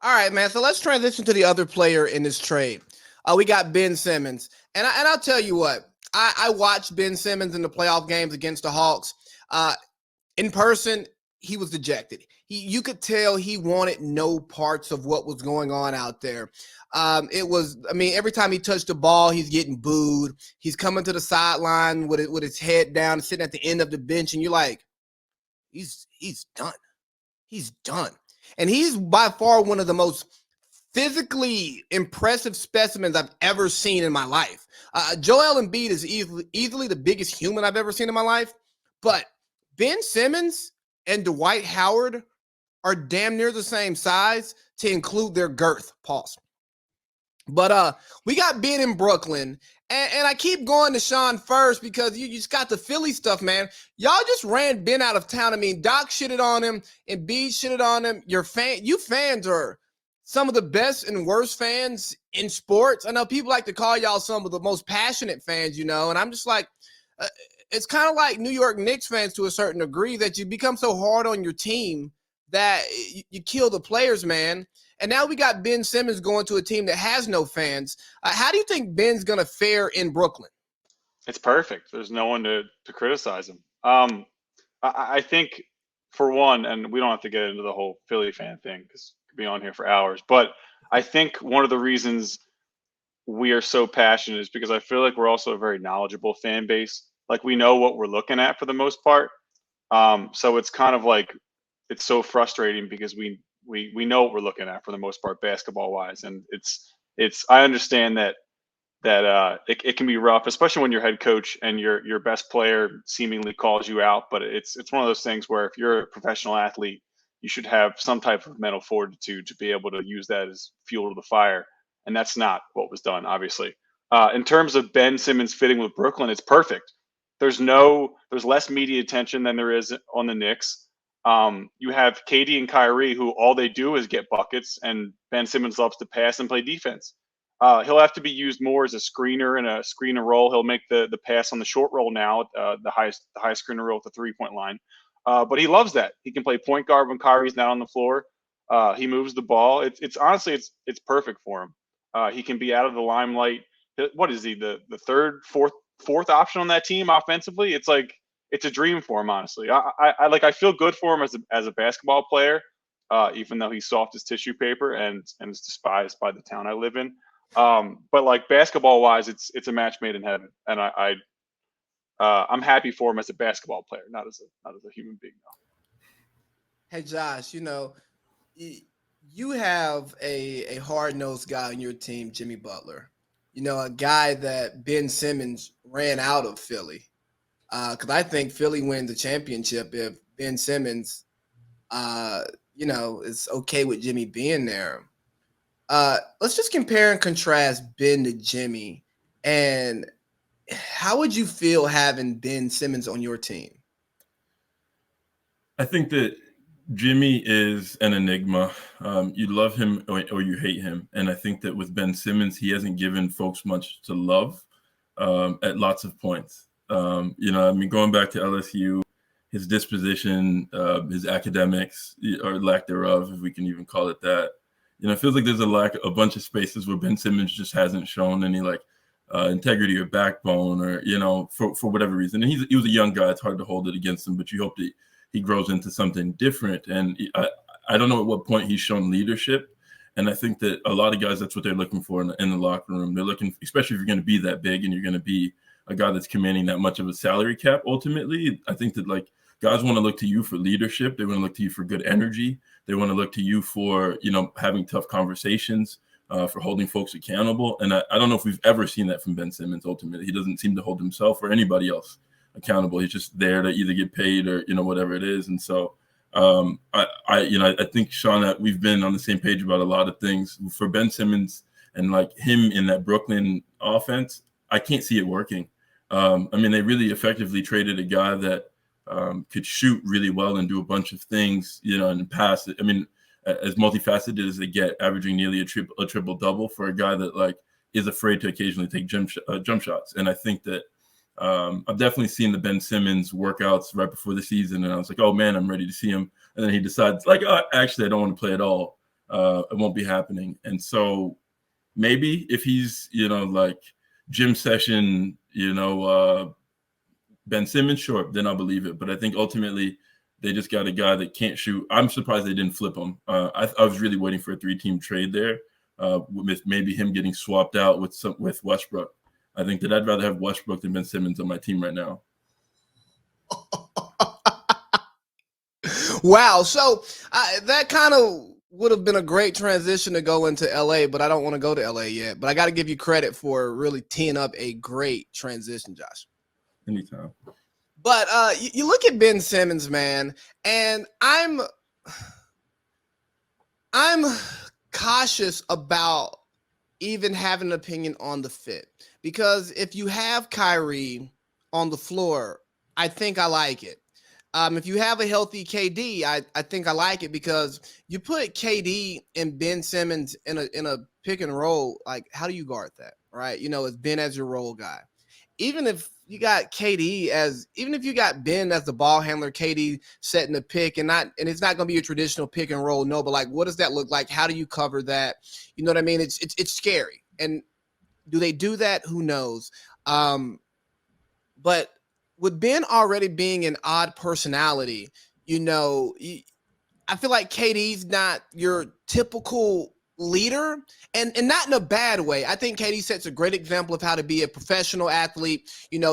All right, man. So let's transition to the other player in this trade. We got Ben Simmons, and I'll tell you what. I watched Ben Simmons in the playoff games against the Hawks. Uh, in person, he was dejected. You could tell he wanted no parts of what was going on out there. Every time he touched the ball, he's getting booed. He's coming to the sideline with his head down, sitting at the end of the bench, and you're like, he's done. He's done. And he's by far one of the most physically impressive specimens I've ever seen in my life. Joel Embiid is easily the biggest human I've ever seen in my life, but Ben Simmons and Dwight Howard are damn near the same size to include their girth. Pause. But we got Ben in Brooklyn, and I keep going to Sean first because you just got the Philly stuff, man. Y'all just ran Ben out of town. I mean, Doc shitted on him, and B shitted on him. You fans are some of the best and worst fans in sports. I know people like to call y'all some of the most passionate fans, and I'm just like, it's kind of like New York Knicks fans to a certain degree that you become so hard on your team that you kill the players, man. And now we got Ben Simmons going to a team that has no fans. How do you think Ben's going to fare in Brooklyn? It's perfect. There's no one to criticize him. I think, for one, and we don't have to get into the whole Philly fan thing because we could be on here for hours, but I think one of the reasons we are so passionate is because I feel like we're also a very knowledgeable fan base. Like, we know what we're looking at for the most part. So it's kind of like, it's so frustrating because we know what we're looking at for the most part, basketball wise. And I understand that it can be rough, especially when your head coach and your best player seemingly calls you out. But it's one of those things where if you're a professional athlete, you should have some type of mental fortitude to be able to use that as fuel to the fire. And that's not what was done, obviously. In terms of Ben Simmons fitting with Brooklyn, it's perfect. There's less media attention than there is on the Knicks. You have KD and Kyrie, who all they do is get buckets, and Ben Simmons loves to pass and play defense. He'll have to be used more as a screener and a screen and roll. He'll make the pass on the short roll now, the highest screener roll at the 3-point line. But he loves that. He can play point guard when Kyrie's not on the floor. He moves the ball. It's honestly it's perfect for him. He can be out of the limelight. What is he, the third, fourth option on that team offensively? It's like, it's a dream for him, honestly. I feel good for him as a basketball player, even though he's soft as tissue paper and is despised by the town I live in. But like, basketball wise, it's a match made in heaven, and I'm happy for him as a basketball player, not as a human being, though. Hey Josh, you have a hard-nosed guy on your team, Jimmy Butler. A guy that Ben Simmons ran out of Philly. Because I think Philly wins the championship if Ben Simmons, is okay with Jimmy being there. Let's just compare and contrast Ben to Jimmy. And how would you feel having Ben Simmons on your team? I think that Jimmy is an enigma. You love him or you hate him. And I think that with Ben Simmons, he hasn't given folks much to love at lots of points. Going back to LSU, his disposition, his academics or lack thereof, if we can even call it that, it feels like there's a bunch of spaces where Ben Simmons just hasn't shown any integrity or backbone, or for whatever reason. And he was a young guy; it's hard to hold it against him, but you hope that he grows into something different. And I don't know at what point he's shown leadership. And I think that a lot of guys, that's what they're looking for in the locker room. They're looking, especially if you're going to be that big and you're going to be a guy that's commanding that much of a salary cap. Ultimately, I think that guys want to look to you for leadership. They want to look to you for good energy. They want to look to you for, having tough conversations, for holding folks accountable. And I don't know if we've ever seen that from Ben Simmons. Ultimately, he doesn't seem to hold himself or anybody else accountable. He's just there to either get paid or, whatever it is. And so I think, Sean, that we've been on the same page about a lot of things. For Ben Simmons and him in that Brooklyn offense, I can't see it working. They really effectively traded a guy that could shoot really well and do a bunch of things, and pass it. As multifaceted as they get, averaging nearly a triple double for a guy that is afraid to occasionally take jump shots. And I think that I've definitely seen the Ben Simmons workouts right before the season, and I was like, oh man, I'm ready to see him. And then he decides actually, I don't want to play at all. It won't be happening. And so maybe if he's, like gym session, Ben Simmons, sure, then I'll believe it. But I think ultimately they just got a guy that can't shoot. I'm surprised they didn't flip him. I was really waiting for a 3-team trade there, with maybe him getting swapped out with Westbrook. I think that I'd rather have Westbrook than Ben Simmons on my team right now. Wow. So that kind of would have been a great transition to go into LA, but I don't want to go to LA yet. But I got to give you credit for really teeing up a great transition, Josh. Anytime. But you look at Ben Simmons, man, and I'm cautious about even having an opinion on the fit, because if you have Kyrie on the floor, I think I like it. If you have a healthy KD, I think I like it, because you put KD and Ben Simmons in a pick and roll. Like, how do you guard that, right? It's Ben as your role guy. Even if you got Ben as the ball handler, KD setting the pick, and it's not going to be a traditional pick and roll. No, but like, what does that look like? How do you cover that? You know what I mean? It's scary. And do they do that? Who knows? But with Ben already being an odd personality, I feel like KD's not your typical leader, and not in a bad way. I think KD sets a great example of how to be a professional athlete,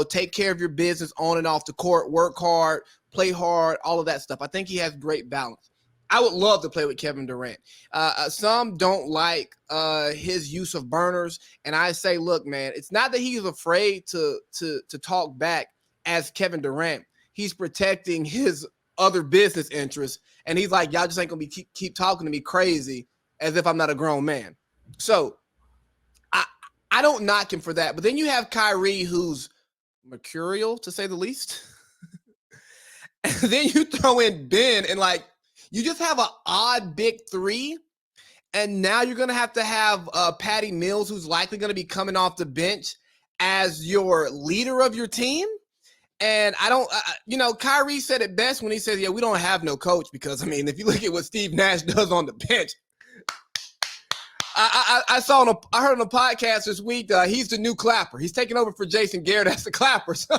take care of your business on and off the court, work hard, play hard, all of that stuff. I think he has great balance. I would love to play with Kevin Durant. Some don't like his use of burners, and I say, look, man, it's not that he's afraid to talk back as Kevin Durant. He's protecting his other business interests, and he's like, y'all just ain't gonna be keep talking to me crazy as if I'm not a grown man. So I don't knock him for that. But then you have Kyrie, who's mercurial, to say the least. And then you throw in Ben, and like, you just have an odd big three. And now you're going to have Patty Mills, who's likely going to be coming off the bench, as your leader of your team. And Kyrie said it best when he said, yeah, we don't have no coach, because, I mean, if you look at what Steve Nash does on the bench, I heard on a podcast this week, he's the new clapper. He's taking over for Jason Garrett as the clapper. So